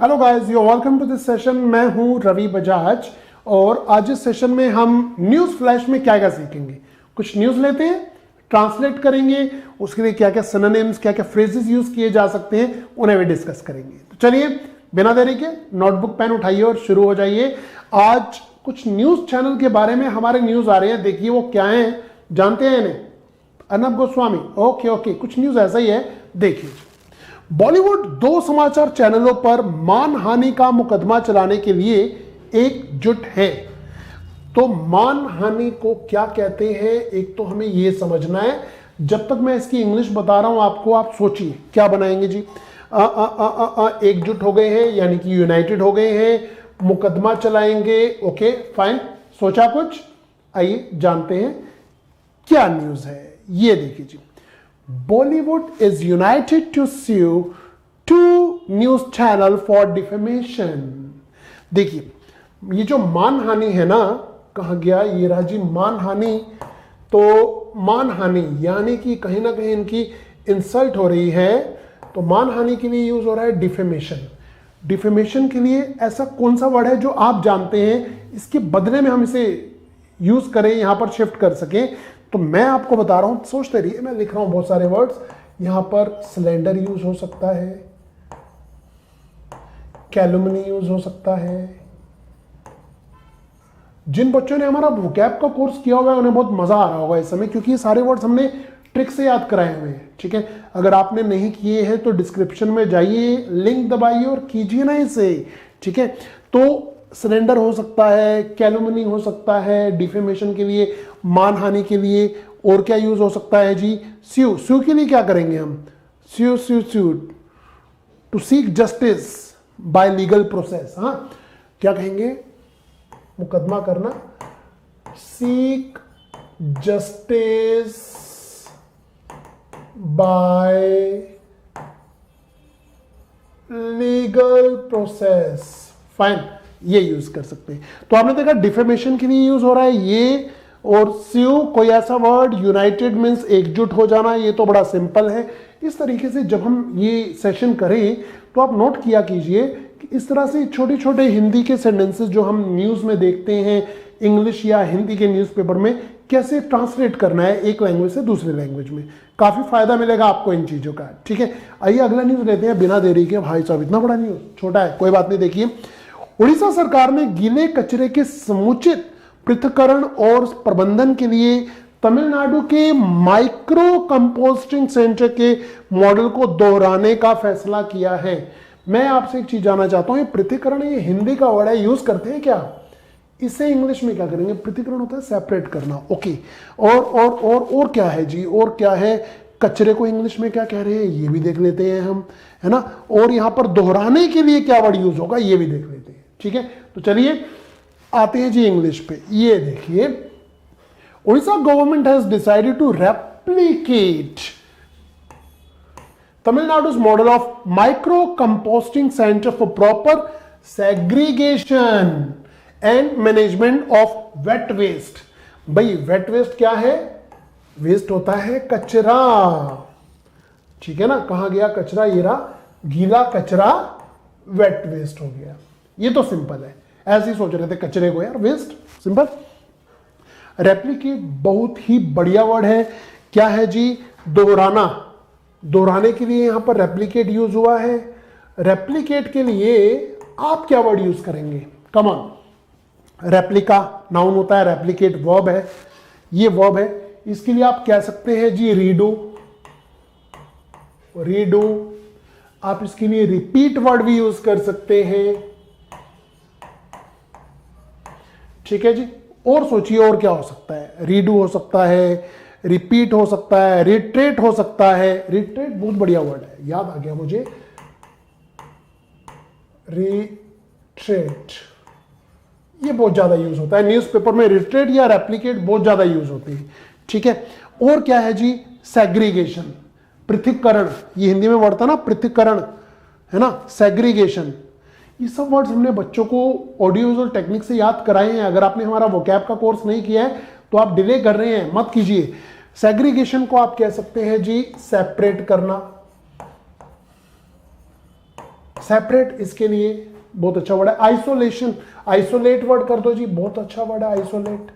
Hello guys, you welcome to this session. मैं हूं रवि बजाज और आज इस सेशन में हम न्यूज़ फ्लैश में क्या क्या सीखेंगे। कुछ न्यूज़ लेते हैं, ट्रांसलेट करेंगे, उसके लिए क्या क्या सिनोनिम्स, क्या क्या फ्रेजेस यूज किए जा सकते हैं, उन्हें भी डिस्कस करेंगे। तो चलिए बिना देरी के नोटबुक पेन उठाइए और शुरू हो जाइए। आज कुछ न्यूज़ चैनल के बारे में हमारे न्यूज़ आ रहे हैं, देखिए वो क्या हैं, जानते हैं इन्हें? अर्नब गोस्वामी, ओके, कुछ न्यूज़ ऐसा ही है, देखिए। बॉलीवुड 2 समाचार चैनलों पर मानहानि का मुकदमा चलाने के लिए एकजुट है। तो मानहानि को क्या कहते हैं, एक तो हमें यह समझना है। जब तक मैं इसकी इंग्लिश बता रहा हूं आपको, आप सोचिए क्या बनाएंगे जी। एकजुट हो गए हैं यानी कि यूनाइटेड हो गए हैं, मुकदमा चलाएंगे। ओके फाइन, सोचा कुछ? आइए जानते हैं क्या न्यूज है। ये देखिए जी, Bollywood is united to sue 2 news channel for defamation। देखिए ये जो मानहानि है ना, कहा गया ये रहा जी मानहानि। तो मानहानि यानी कि कहीं ना कहीं इनकी इंसल्ट हो रही है, तो मानहानि के लिए यूज हो रहा है डिफेमेशन। डिफेमेशन के लिए ऐसा कौन सा वर्ड है जो आप जानते हैं, इसके बदले में हम इसे यूज करें, यहां पर शिफ्ट कर सकें। तो मैं आपको बता रहा हूं, सोचते रहिए, मैं लिख रहा हूं बहुत सारे वर्ड्स। यहां पर सिलेंडर यूज हो सकता है, कैलुमनी यूज हो सकता है। जिन बच्चों ने हमारा वोकैब का कोर्स किया होगा उन्हें बहुत मजा आ रहा होगा इस समय, क्योंकि ये सारे वर्ड्स हमने ट्रिक से याद कराए हुए हैं। ठीक है, अगर आपने नहीं किए हैं तो डिस्क्रिप्शन में जाइए, लिंक दबाइए और कीजिए ना इसे। ठीक है, तो सिलेंडर हो सकता है, कैलुमनी हो सकता है डिफेमेशन के लिए, मानहानि के लिए। और क्या यूज हो सकता है जी? स्यू। स्यू के लिए क्या करेंगे हम? Sue to seek justice by legal process. हाँ, क्या कहेंगे? मुकदमा करना, seek justice by legal process. Fine, ये यूज कर सकते हैं। तो आपने देखा डिफेमेशन के लिए यूज हो रहा है ये, और स्यू कोई ऐसा वर्ड, यूनाइटेड मीन्स एकजुट हो जाना, ये तो बड़ा सिंपल है। इस तरीके से जब हम ये सेशन करें तो आप नोट किया कीजिए कि इस तरह से छोटे छोटे हिंदी के सेंटेंसेस जो हम न्यूज में देखते हैं, इंग्लिश या हिंदी के न्यूज़पेपर में, कैसे ट्रांसलेट करना है एक लैंग्वेज से दूसरे लैंग्वेज में। काफी फायदा मिलेगा आपको इन चीजों का। ठीक है, आइए अगला न्यूज लेते हैं बिना देरी के। भाई साहब इतना बड़ा न्यूज, छोटा है कोई बात नहीं। देखिए, उड़ीसा सरकार ने गीले कचरे के समुचित पृथक्करण और प्रबंधन के लिए तमिलनाडु के माइक्रो कंपोस्टिंग सेंटर के मॉडल को दोहराने का फैसला किया है। मैं आपसे एक चीज जानना चाहता हूं, ये पृथक्करण, ये हिंदी का वर्ड है, यूज करते हैं क्या? इसे इंग्लिश में क्या करेंगे? पृथक्करण होता है सेपरेट करना। ओके, और क्या है जी? और क्या है? कचरे को इंग्लिश में क्या कह रहे हैं ये भी देख लेते हैं हम, है ना। और यहां पर दोहराने के लिए क्या वर्ड यूज होगा ये भी देख लेते हैं। ठीक है, तो चलिए आते हैं जी इंग्लिश पे। ये देखिए, Orissa government has decided to replicate Tamil Nadu's model of micro composting centre for proper segregation and management of wet waste. भाई वेट वेस्ट क्या है? वेस्ट होता है कचरा। ठीक है ना, कहा गया कचरा, ये रहा गीला कचरा, वेट वेस्ट हो गया। ये तो सिंपल है, ऐसे ही सोच रहे थे कचरे को यार, वेस्ट, सिंपल। रेप्लिकेट बहुत ही बढ़िया वर्ड है। क्या है जी? दोहराना। दोहराने के लिए यहां पर रेप्लिकेट यूज हुआ है। रेप्लिकेट के लिए आप क्या वर्ड यूज करेंगे? Come on. रेप्लिका नाउन होता है, रेप्लिकेट वर्ब है, ये वर्ब है। इसके लिए आप कह सकते हैं जी रीडू। रीडू। आप इसके लिए रिपीट वर्ड भी यूज कर सकते हैं। ठीक है जी, और सोचिए और क्या हो सकता है? रीडू हो सकता है, रिपीट हो सकता है, रिट्रेट हो सकता है। रिट्रेट बहुत बढ़िया वर्ड है, याद आ गया मुझे, रिट्रेट, ये बहुत ज्यादा यूज होता है न्यूज़पेपर में। रिट्रेट या रेप्लिकेट बहुत ज्यादा यूज होते हैं। ठीक है, और क्या है जी? सेग्रीगेशन, पृथक्करण। ये हिंदी में वर्ड था ना, पृथक्करण, है ना, सेग्रीगेशन। ये सब वर्ड्स हमने बच्चों को ऑडियो विजुअल टेक्निक से याद कराए हैं। अगर आपने हमारा वोकैब का कोर्स नहीं किया है तो आप डिले कर रहे हैं, मत कीजिए। सेग्रीगेशन को आप कह सकते हैं जी सेपरेट करना, सेपरेट इसके लिए बहुत अच्छा वर्ड है। आइसोलेशन, आइसोलेट वर्ड कर दो जी, बहुत अच्छा वर्ड है आइसोलेट।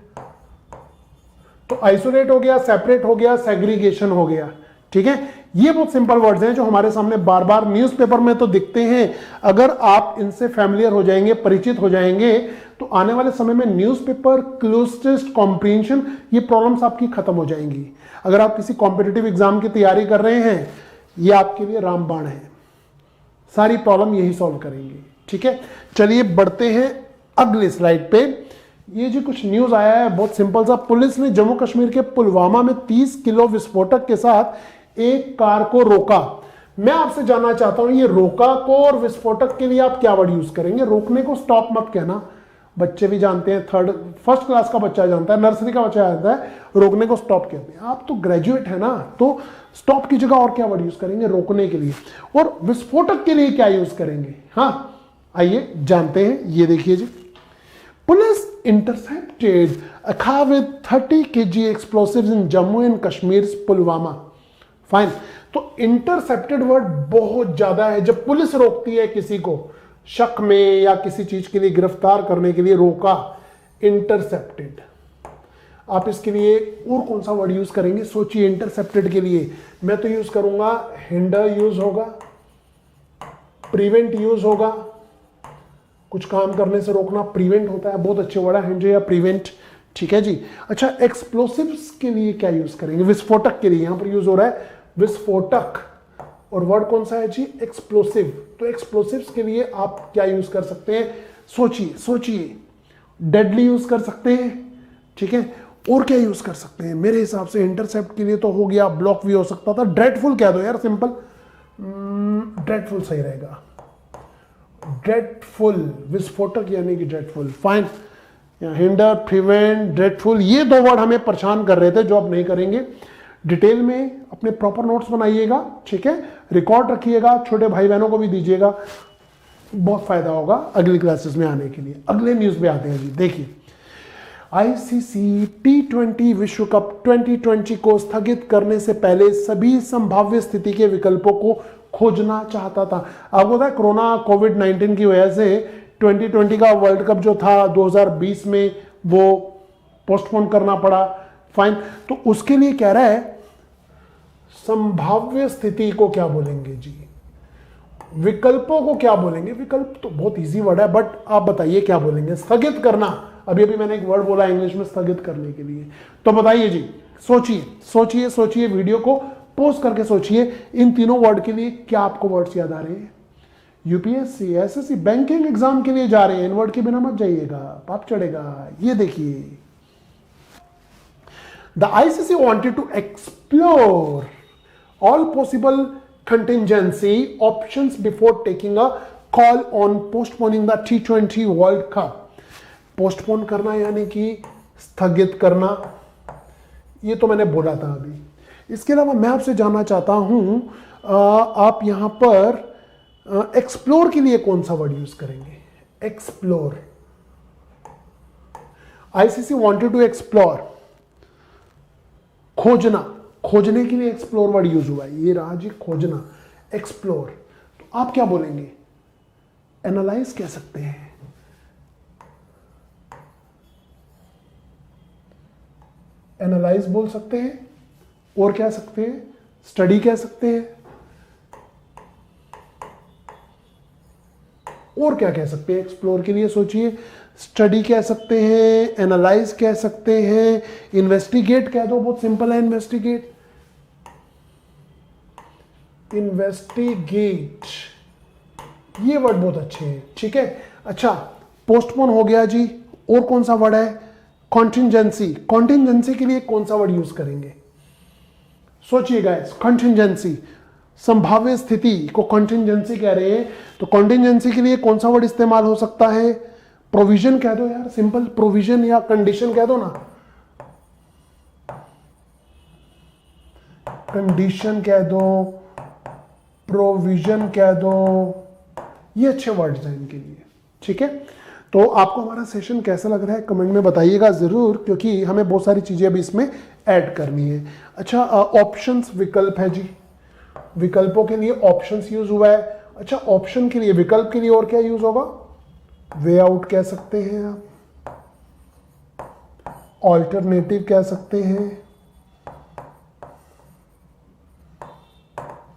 तो आइसोलेट हो गया, सेपरेट हो गया, सेग्रीगेशन हो गया। ठीक है, ये बहुत सिंपल वर्ड्स हैं जो हमारे सामने बार बार न्यूज़पेपर में तो दिखते हैं। अगर आप इनसे फैमिलियर हो जाएंगे, परिचित हो जाएंगे, तो आने वाले समय में न्यूज़पेपर, क्लोज टेस्ट, कॉम्प्रीहेंशन, ये प्रॉब्लम्स आपकी खत्म हो जाएंगी। अगर आप किसी कॉम्पिटिटिव एग्जाम की तैयारी कर रहे हैं, ये आपके लिए रामबाण है, सारी प्रॉब्लम यही सॉल्व करेंगे। ठीक है, चलिए बढ़ते हैं अगले स्लाइड पे। ये जो कुछ न्यूज आया है बहुत सिंपल सा। पुलिस ने जम्मू कश्मीर के पुलवामा में 30 किलो विस्फोटक के साथ एक कार को रोका। मैं आपसे जानना चाहता हूं, ये रोका को और विस्फोटक के लिए आप क्या वर्ड यूज करेंगे? रोकने को स्टॉप मत कहना, बच्चे भी जानते हैं, फर्स्ट क्लास का बच्चा जानता है, नर्सरी का बच्चा जानता है, रोकने को स्टॉप कहते हैं। आप तो ग्रेजुएट है ना, तो स्टॉप की जगह और क्या वर्ड यूज करेंगे रोकने के लिए? और विस्फोटक के लिए क्या यूज करेंगे? हाँ, आइए जानते हैं। ये देखिए जी, police intercepted a car with 30 kg explosives in Jammu and Kashmir's Pulwama. Fine, तो इंटरसेप्टेड वर्ड बहुत ज्यादा है। जब पुलिस रोकती है किसी को शक में या किसी चीज के लिए गिरफ्तार करने के लिए, रोका, इंटरसेप्टेड। आप इसके लिए और कौन सा वर्ड यूज करेंगे? सोचिए। इंटरसेप्टेड के लिए मैं तो यूज करूंगा हिंडर यूज होगा, प्रिवेंट यूज होगा, कुछ काम करने से रोकना प्रिवेंट होता है, बहुत अच्छे वर्ड है हिंडर या प्रिवेंट। ठीक है जी। अच्छा, एक्सप्लोसिव्स के लिए क्या यूज करेंगे? विस्फोटक के लिए यहां पर यूज हो रहा है विस्फोटक, और वर्ड कौन सा है जी? एक्सप्लोसिव। तो एक्सप्लोसिव्स के लिए आप क्या यूज कर सकते हैं? सोचिए सोचिए। डेडली यूज कर सकते हैं। ठीक है, और क्या यूज कर सकते हैं? मेरे हिसाब से इंटरसेप्ट के लिए तो हो गया, ब्लॉक भी हो सकता था, ड्रेडफुल कह दो यार, सिंपल ड्रेडफुल सही रहेगा। ड्रेडफुल, विस्फोटक यानी कि dreadful. Fine, hinder, prevent, dreadful, ये दो वर्ड हमें परेशान कर रहे थे जो आप नहीं करेंगे। डिटेल में अपने प्रॉपर नोट्स बनाइएगा, ठीक है, रिकॉर्ड रखिएगा, छोटे भाई बहनों को भी दीजिएगा, बहुत फायदा होगा अगली क्लासेस में आने के लिए। अगले न्यूज पे आते हैं जी। देखिए, आईसीसी T20 विश्व कप 2020 को स्थगित करने से पहले सभी संभाव्य स्थिति के विकल्पों को खोजना चाहता था। आपको पता है कोरोना कोविड-19 की वजह से 2020 का वर्ल्ड कप जो था 2020 में वो पोस्टपोन करना पड़ा। फाइन, तो उसके लिए कह रहा है संभाव्य स्थिति को क्या बोलेंगे जी? विकल्पों को क्या बोलेंगे? विकल्प तो बहुत इजी वर्ड है, बट आप बताइए क्या बोलेंगे? स्थगित करना, अभी अभी मैंने एक वर्ड बोला इंग्लिश में स्थगित करने के लिए, तो बताइए जी। सोचिए सोचिए सोचिए, वीडियो को पॉज करके सोचिए, इन तीनों वर्ड के लिए क्या आपको वर्ड्स याद आ रहे हैं? यूपीएससी, एसएससी, बैंकिंग एग्जाम के लिए जा रहे हैं, इन वर्ड के बिना मत जाइएगा, पाप चढ़ेगा। ये देखिए, the ICC wanted to explore all possible contingency options before taking a call on postponing the T20 World Cup। Postpone करना यानी कि स्थगित करना, ये तो मैंने बोला था अभी। इसके अलावा मैं आपसे जानना चाहता हूं, आप यहां पर एक्सप्लोर के लिए कौन सा वर्ड यूज करेंगे? Explore, ICC wanted to explore, खोजना, खोजने के लिए एक्सप्लोर वर्ड यूज हुआ है, ये रहा जी खोजना, एक्सप्लोर। तो आप क्या बोलेंगे? एनालाइज कह सकते हैं, एनालाइज बोल सकते हैं, और क्या सकते हैं? स्टडी कह सकते हैं, और क्या कह सकते हैं? एक्सप्लोर के लिए सोचिए, स्टडी कह सकते हैं, एनालाइज कह सकते हैं, इन्वेस्टिगेट कह दो, बहुत सिंपल है इन्वेस्टिगेट, इन्वेस्टिगेट, ये वर्ड बहुत अच्छे हैं। ठीक है, अच्छा, पोस्टपोन हो गया जी, और कौन सा वर्ड है? कॉन्टिंजेंसी। कॉन्टिंजेंसी के लिए कौन सा वर्ड यूज करेंगे? सोचिए गाइस, कॉन्टिंजेंसी, संभाव्य स्थिति को कॉन्टिंजेंसी कह रहे हैं, तो कॉन्टिंजेंसी के लिए कौन सा वर्ड इस्तेमाल हो सकता है? प्रोविजन कह दो यार, सिंपल प्रोविजन, या कंडीशन कह दो ना, कंडीशन कह दो, प्रोविजन कह दो, ये अच्छे वर्ड्स हैं इनके लिए। ठीक है, तो आपको हमारा सेशन कैसा लग रहा है कमेंट में बताइएगा जरूर, क्योंकि हमें बहुत सारी चीजें अभी इसमें ऐड करनी है। अच्छा, ऑप्शंस, विकल्प है जी, विकल्पों के लिए ऑप्शंस यूज हुआ है, अच्छा, ऑप्शन के लिए, विकल्प के लिए और क्या यूज होगा? वे आउट कह सकते हैं आप, ऑल्टरनेटिव कह सकते हैं,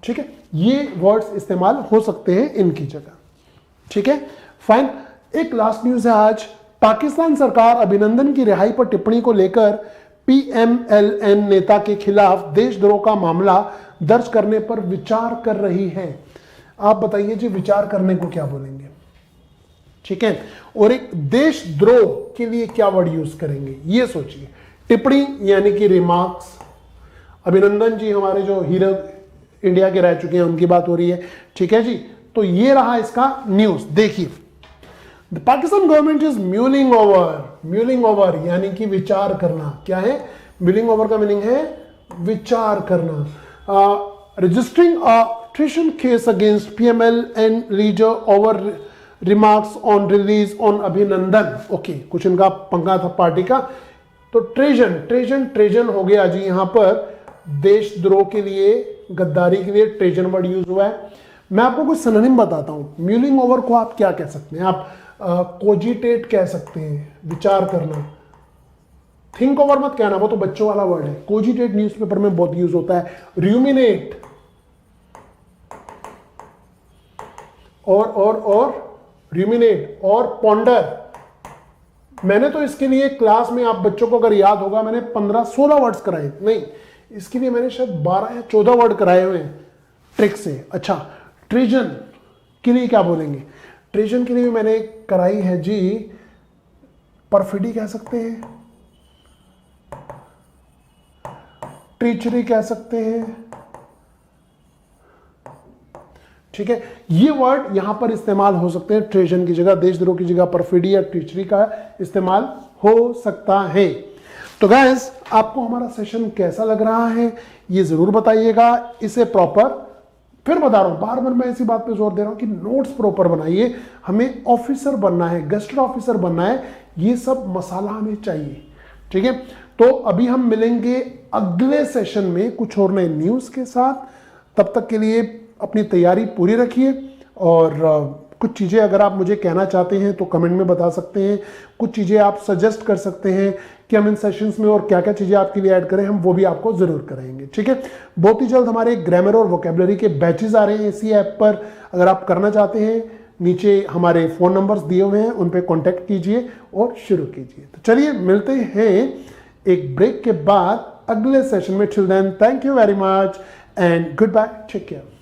ठीक है, ये वर्ड्स इस्तेमाल हो सकते हैं इनकी जगह, ठीक है, फाइन। एक लास्ट न्यूज है आज, पाकिस्तान सरकार अभिनंदन की रिहाई पर टिप्पणी को लेकर पीएमएलएन नेता के खिलाफ देशद्रोह का मामला दर्ज करने पर विचार कर रही है। आप बताइए जी, विचार करने को क्या बोलेंगे? ठीक है, और एक देशद्रोह के लिए क्या वर्ड यूज करेंगे ये सोचिए। टिप्पणी यानी कि रिमार्क्स, अभिनंदन जी हमारे जो हीरो इंडिया के रह चुके हैं उनकी बात हो रही है, ठीक है जी। तो ये रहा इसका न्यूज। देखिए, the Pakistan government is mewling over यानी कि विचार करना। क्या है म्यूलिंग ओवर का मीनिंग? है विचार करना। Registering a treason case against PMLN leader over remarks on release on अभिनंदन। ओके, कुछ इनका पंगा था पार्टी का। तो ट्रेजन हो गया जी, यहां पर देशद्रोह के लिए, गद्दारी के लिए ट्रेजन वर्ड यूज हुआ है। मैं आपको कुछ सिनोनिम बताता हूं। म्यूलिंग ओवर को आप क्या कह सकते हैं? आप कोजिटेट कह सकते हैं, विचार करना। थिंक ओवर मत कहना, वो तो बच्चों वाला वर्ड है। कोजिटेट न्यूज़पेपर में बहुत यूज होता है। रूमिनेट और रूमिनेट और पॉन्डर। मैंने तो इसके लिए क्लास में, आप बच्चों को अगर याद होगा, मैंने 15-16 वर्ड्स कराए, नहीं इसके लिए मैंने शायद 12 या 14 वर्ड कराए हुए हैं ट्रिक से। अच्छा, ट्रेजन के लिए क्या बोलेंगे? ट्रेजन के लिए भी मैंने कराई है जी, परफिडी कह सकते हैं, ट्रीचरी कह सकते हैं, ठीक है। ये वर्ड यहां पर इस्तेमाल हो सकते हैं ट्रेजन की जगह, देशद्रोह की जगह परफिडी या ट्रीचरी का इस्तेमाल हो सकता है। तो गाइस, आपको हमारा सेशन कैसा लग रहा है ये जरूर बताइएगा। इसे प्रॉपर, फिर बता रहा हूं, बार बार मैं इसी बात पे जोर दे रहा हूं कि नोट्स प्रॉपर बनाइए। हमें ऑफिसर बनना है, गेस्टेड ऑफिसर बनना है, ये सब मसाला हमें चाहिए, ठीक है। तो अभी हम मिलेंगे अगले सेशन में कुछ और नए न्यूज के साथ। तब तक के लिए अपनी तैयारी पूरी रखिए, और कुछ चीज़ें अगर आप मुझे कहना चाहते हैं तो कमेंट में बता सकते हैं। कुछ चीज़ें आप सजेस्ट कर सकते हैं कि हम इन सेशंस में और क्या क्या चीज़ें आपके लिए ऐड करें, हम वो भी आपको ज़रूर कराएंगे, ठीक है। बहुत ही जल्द हमारे ग्रामर और वोकेबलरी के बैचेस आ रहे हैं इसी ऐप पर। अगर आप करना चाहते हैं, नीचे हमारे फ़ोन नंबर्स दिए हुए हैं, उन पर कॉन्टैक्ट कीजिए और शुरू कीजिए। तो चलिए मिलते हैं एक ब्रेक के बाद अगले सेशन में। Till then, thank you very much and goodbye, take care.